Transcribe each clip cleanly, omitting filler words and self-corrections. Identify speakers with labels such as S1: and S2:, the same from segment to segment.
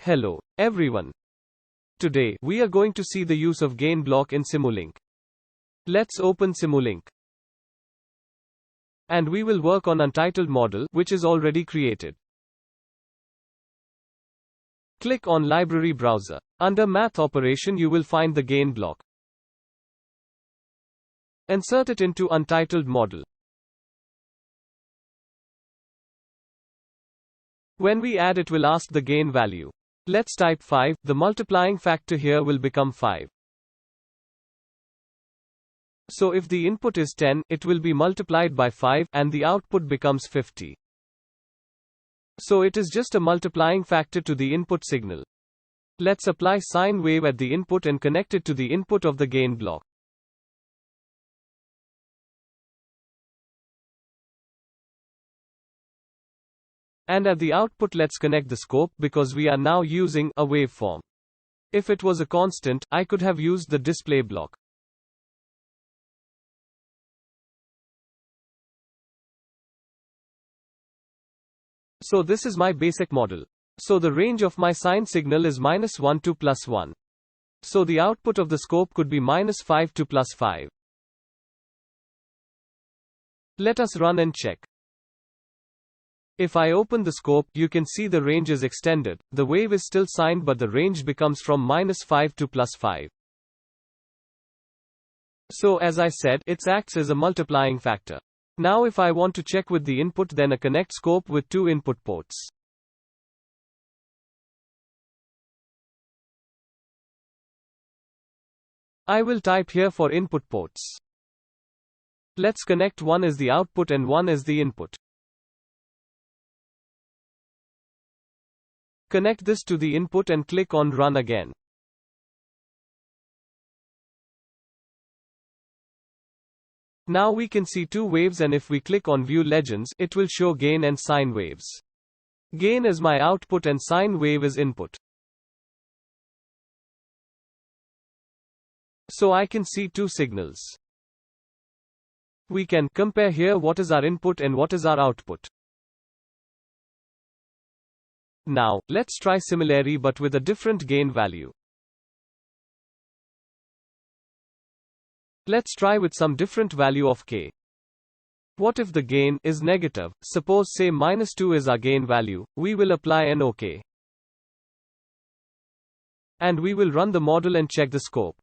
S1: Hello, everyone. Today, we are going to see the use of gain block in Simulink. Let's open Simulink. And we will work on untitled model, which is already created. Click on Library Browser. Under Math Operation you will find the gain block. Insert it into untitled model. When we add it will ask the gain value. Let's type 5, the multiplying factor here will become 5. So if the input is 10, it will be multiplied by 5, and the output becomes 50. So it is just a multiplying factor to the input signal. Let's apply sine wave at the input and connect it to the input of the gain block. And at the output let's connect the scope, because we are now using a waveform. If it was a constant, I could have used the display block. So this is my basic model. So the range of my sine signal is -1 to +1. So the output of the scope could be -5 to +5. Let us run and check. If I open the scope, you can see the range is extended. The wave is still sine but the range becomes from -5 to +5. So as I said, it acts as a multiplying factor. Now if I want to check with the input, then a connect scope with two input ports. I will type here for input ports. Let's connect one as the output and one as the input. Connect this to the input and click on Run again. Now we can see two waves, and if we click on View Legends, it will show gain and sine waves. Gain is my output and sine wave is input. So I can see two signals. We can compare here what is our input and what is our output. Now, let's try similarly but with a different gain value. Let's try with some different value of k. What if the gain is negative? Suppose say -2 is our gain value, we will apply an OK. And we will run the model and check the scope.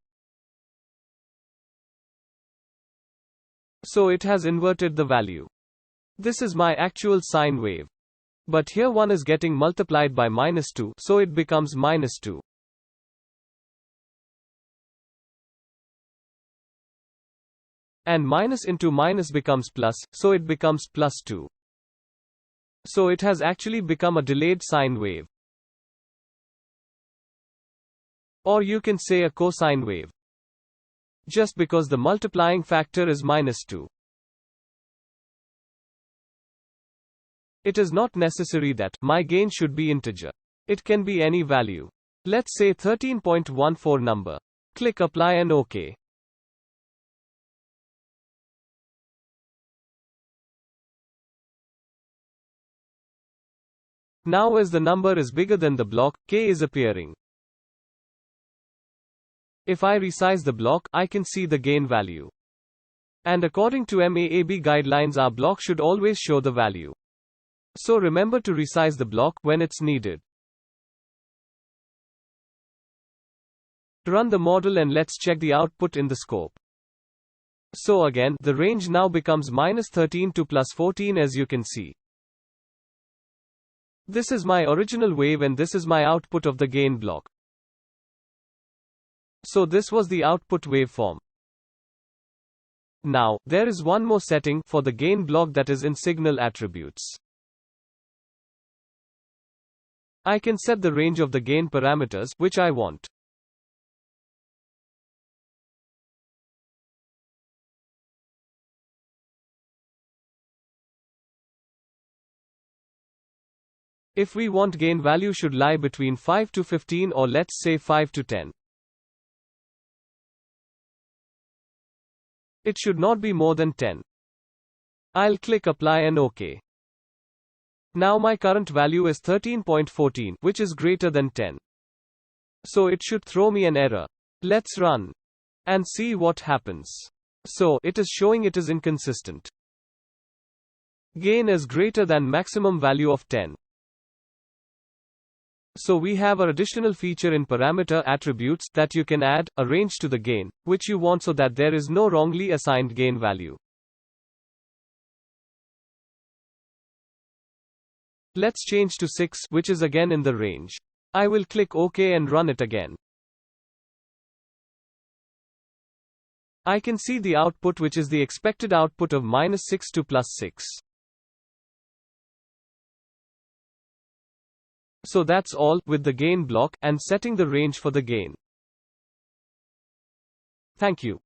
S1: So it has inverted the value. This is my actual sine wave. But here one is getting multiplied by -2, so it becomes -2. And minus into minus becomes plus, so it becomes +2. So it has actually become a delayed sine wave. Or you can say a cosine wave. Just because the multiplying factor is -2. It is not necessary that my gain should be integer. It can be any value. Let's say 13.14 number. Click Apply and OK. Now as the number is bigger than the block, k is appearing. If I resize the block, I can see the gain value. And according to MAAB guidelines, our block should always show the value. So remember to resize the block when it's needed. Run the model and let's check the output in the scope. So again, the range now becomes -13 to +14, as you can see. This is my original wave and this is my output of the gain block. So this was the output waveform. Now, there is one more setting for the gain block, that is in signal attributes. I can set the range of the gain parameters, which I want. If we want gain value should lie between 5 to 15, or let's say 5 to 10. It should not be more than 10. I'll click Apply and OK. Now my current value is 13.14, which is greater than 10. So it should throw me an error. Let's run and see what happens. So it is showing it is inconsistent. Gain is greater than maximum value of 10. So we have an additional feature in parameter attributes that you can add a range to the gain, which you want so that there is no wrongly assigned gain value. Let's change to 6, which is again in the range. I will click OK and run it again. I can see the output, which is the expected output of -6 to +6. So that's all with the gain block and setting the range for the gain. Thank you.